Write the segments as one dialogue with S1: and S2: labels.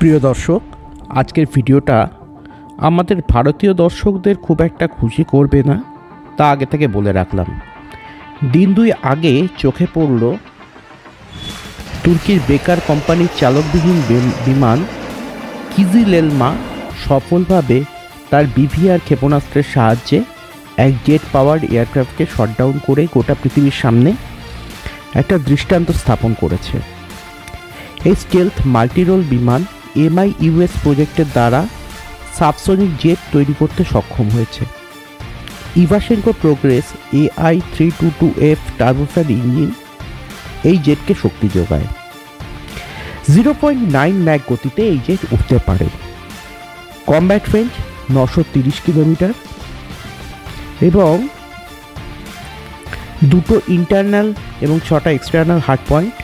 S1: প্রিয় দর্শক, আজকের ভিডিওটা আমাদের ভারতীয় দর্শকদের খুব একটা খুশি করবে না, তা আগে থেকে বলে রাখলাম। দিন দুই আগে চোখে পড়ল তুর্কির বেকার কোম্পানির চালকবিহীন বিমান কিজিলেলমা সফলভাবে তার বিভিআর ক্ষেপণাস্ত্রের সাহায্যে এক জেট পাওয়ার্ড এয়ারক্রাফটকে শটডাউন করে গোটা পৃথিবীর সামনে একটা দৃষ্টান্ত স্থাপন করেছে। এই স্টেলথ মাল্টিরোল বিমান MIUS প্রজেক্টের দ্বারা সাবসনিক জেট তৈরি করতে সক্ষম হয়েছে। ইভাশেঙ্কো প্রোগ্রেস AI-322F টার্বোফ্যান ইঞ্জিন এই জেটকে শক্তি যোগায়। 0.9 ম্যাক গতিতে এই জেট উঠতে পারে। কমব্যাট রেঞ্জ 930 কিলোমিটার এবং দুটো ইন্টারনাল এবং 6টা এক্সটার্নাল হার্ড পয়েন্ট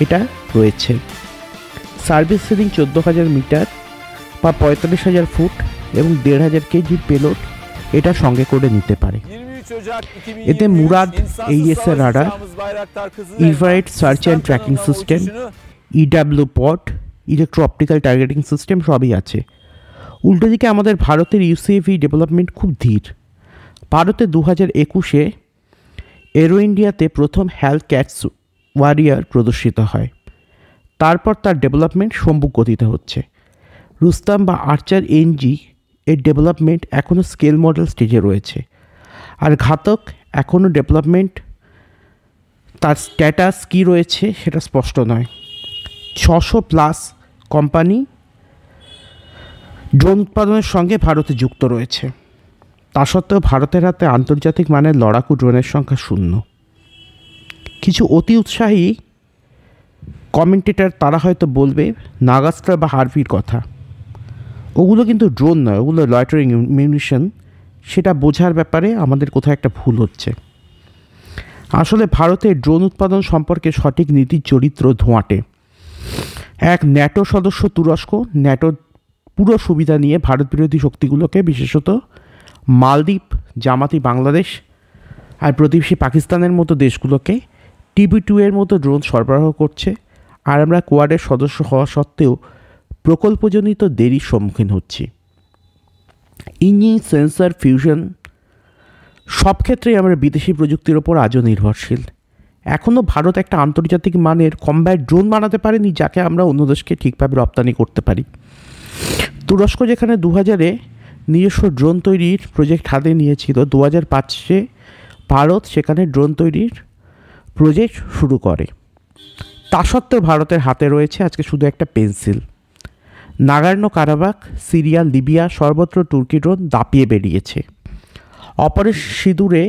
S1: এটা রয়েছে। সার্ভিস সিলিং 14,000 মিটার বা 45,000 ফুট এবং 1,500 কেজি পেলোড এটা সঙ্গে করে নিতে পারে। এতে Murad AES radar, infrared search and tracking system, EW pod, electro optical targeting system সবই আছে। উল্টো দিকে আমাদের ভারতের UCAV ডেভেলপমেন্ট খুব ধীর। ভারতে 2021-এ এরো ইন্ডিয়াতে প্রথম হ্যালক্যাটস ওয়ারিয়ার প্রদর্শিত হয়। তারপর তার ডেভেলপমেন্ট সম্মুখ গতিতে হচ্ছে। রুস্তাম বা আর্চার NG এর ডেভেলপমেন্ট এখনও স্কেল মডেল স্টেজে রয়েছে। আর ঘাতক এখনও ডেভেলপমেন্ট তার স্ট্যাটাস কী রয়েছে সেটা স্পষ্ট নয়। 600+ কোম্পানি ড্রোন উৎপাদনের সঙ্গে ভারতে যুক্ত রয়েছে। তা সত্ত্বেও ভারতের হাতে আন্তর্জাতিক মানের লড়াকু ড্রোনের সংখ্যা শূন্য। কিছু অতি উৎসাহী কমেন্টেটর তারা হয়তো বলবে নাগাস্ট্রা বা হারভির কথা। ওগুলো কিন্তু ড্রোন নয়, ওগুলো লয়টারিং মিউনিশন। সেটা বোঝার ব্যাপারে আমাদের কোথাও একটা ভুল হচ্ছে। আসলে ভারতের ড্রোন উৎপাদন সম্পর্কে সঠিক নীতির চরিত্র ধোঁয়াটে। এক ন্যাটো সদস্য তুরস্ক ন্যাটোর পুরো সুবিধা নিয়ে ভারত বিরোধী শক্তিগুলোকে, বিশেষত মালদ্বীপ, জামাতি বাংলাদেশ আর প্রতিবেশী পাকিস্তানের মতো দেশগুলোকে TB2 এর মতো ড্রোন সরবরাহ করছে। আর আমরা কোয়াডের সদস্য হওয়া সত্ত্বেও প্রকল্পজনিত দেরির সম্মুখীন হচ্ছি। ইঞ্জিন, সেন্সর, ফিউশন সব ক্ষেত্রেই আমরা বিদেশি প্রযুক্তির ওপর আজও নির্ভরশীল। এখনও ভারত একটা আন্তর্জাতিক মানের কমব্যাট ড্রোন বানাতে পারেনি যাকে আমরা অন্য দেশকে ঠিকভাবে রপ্তানি করতে পারি। তুরস্ক যেখানে 2000-এ নিজস্ব ড্রোন তৈরির প্রজেক্ট হাতে নিয়েছিল, 2005-এ ভারত সেখানে ড্রোন তৈরির প্রজেক্ট শুরু করে। তা সত্ত্বেও ভারতের হাতে রয়েছে আজকে শুধু একটা pencil. Nagorno Karabakh, Syria, Libya সর্বত্র তুর্কি ড্রোন দাপিয়ে বেরিয়েছে। অপারেশন সিঁদুরে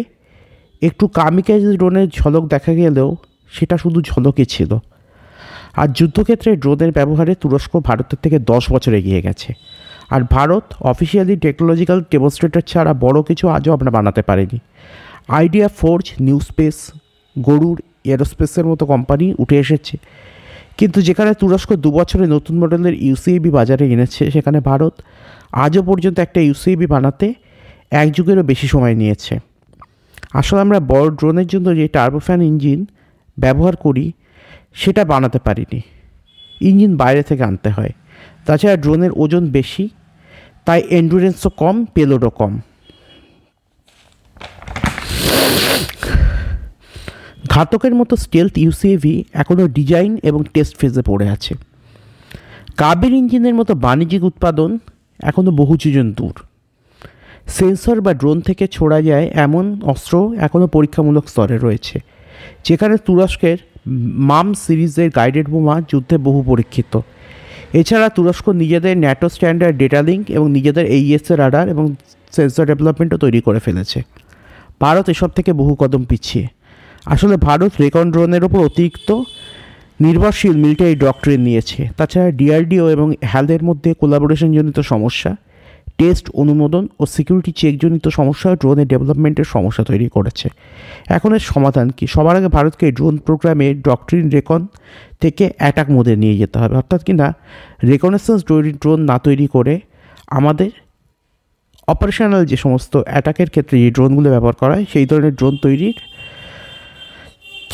S1: একটু কামিকাজি ড্রোনের ঝলক দেখা গেলেও সেটা শুধু ঝলকই ছিল। আর যুদ্ধক্ষেত্রে ড্রোনের ব্যবহারে তুরস্ক ভারতের থেকে 10 বছর এগিয়ে গেছে। আর ভারত অফিসিয়ালি টেকনোলজিক্যাল ডেমনস্ট্রেটর ছাড়া বড় কিছু আজও আমরা বানাতে পারিনি। আইডিয়া ফোর্জ, নিউ স্পেস, গরুর এরোস্পেসের মতো কোম্পানি উঠে এসেছে, কিন্তু যেখানে তুরস্ক 2 বছরে নতুন মডেলের UCAV বাজারে এনেছে, সেখানে ভারত আজও পর্যন্ত একটা UCAV বানাতে 1 যুগেরও বেশি সময় নিয়েছে। আসলে আমরা বড় ড্রোনের জন্য যে টার্বোফ্যান ইঞ্জিন ব্যবহার করি সেটা বানাতে পারিনি। ইঞ্জিন বাইরে থেকে আনতে হয়। তাছাড়া ড্রোনের ওজন বেশি, তাই এন্ডুরেন্সও কম, পেলোডও কম। ঘাতকের মতো স্টেলথ UCAV এখনও ডিজাইন এবং টেস্ট ফেজে পড়ে আছে। কাবের ইঞ্জিনের মতো বাণিজ্যিক উৎপাদন এখনও বহু যোজন দূর। সেন্সর বা ড্রোন থেকে ছোড়া যায় এমন অস্ত্র এখনও পরীক্ষামূলক স্তরে রয়েছে, যেখানে তুরস্কের মাম সিরিজের গাইডেড বোমা যুদ্ধে বহু পরীক্ষিত। এছাড়া তুরস্ক নিজেদের ন্যাটো স্ট্যান্ডার্ড ডেটা লিঙ্ক এবং নিজেদের AES রাডার এবং সেন্সর ডেভেলপমেন্টও তৈরি করে ফেলেছে। ভারত এসব থেকে বহু কদম পিছিয়ে। আসলে ভারত রেকন ড্রোনের ওপর অতিরিক্ত নির্ভরশীল মিলিটারি ডক্ট্রিন নিয়েছে। তাছাড়া DRDO এবং HAL-এর মধ্যে কোলাবোরেশনজনিত সমস্যা, টেস্ট, অনুমোদন ও সিকিউরিটি চেকজনিত সমস্যা ড্রোনের ডেভেলপমেন্টের সমস্যা তৈরি করেছে। এখন এর সমাধান কি? সবার আগে ভারতকে ড্রোন প্রোগ্রামে ডক্ট্রিন রেকন থেকে অ্যাটাক মোডে নিয়ে যেতে হবে, অর্থাৎ কিনা রেকনেসেন্স ড্রোন না তৈরি করে আমাদের অপারেশনাল যে সমস্ত অ্যাটাকের ক্ষেত্রে যে ড্রোনগুলো ব্যবহার করা হয় সেই ধরনের ড্রোন তৈরির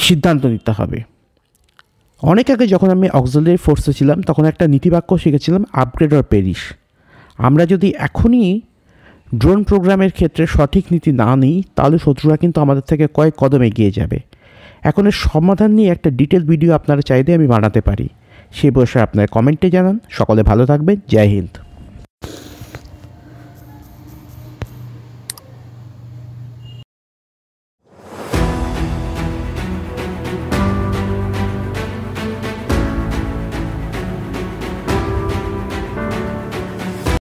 S1: সিদ্ধান্ত নিতে হবে। অনেক আগে যখন আমি অক্সিলারি ফোর্সে ছিলাম তখন একটা নীতিবাক্য শিখেছিলাম, আপগ্রেড অর পেরিশ। আমরা যদি এখনই ড্রোন প্রোগ্রামের ক্ষেত্রে সঠিক নীতি না নিই তাহলে শত্রুরা কিন্তু আমাদের থেকে কয়েক কদম এগিয়ে যাবে। এখন এর সমাধান নিয়ে একটা ডিটেল ভিডিও আপনারা চাইলে আমি বানাতে পারি, সেই বিষয়ে আপনার কমেন্টে জানান। সকলে ভালো থাকবেন। জয় হিন্দ।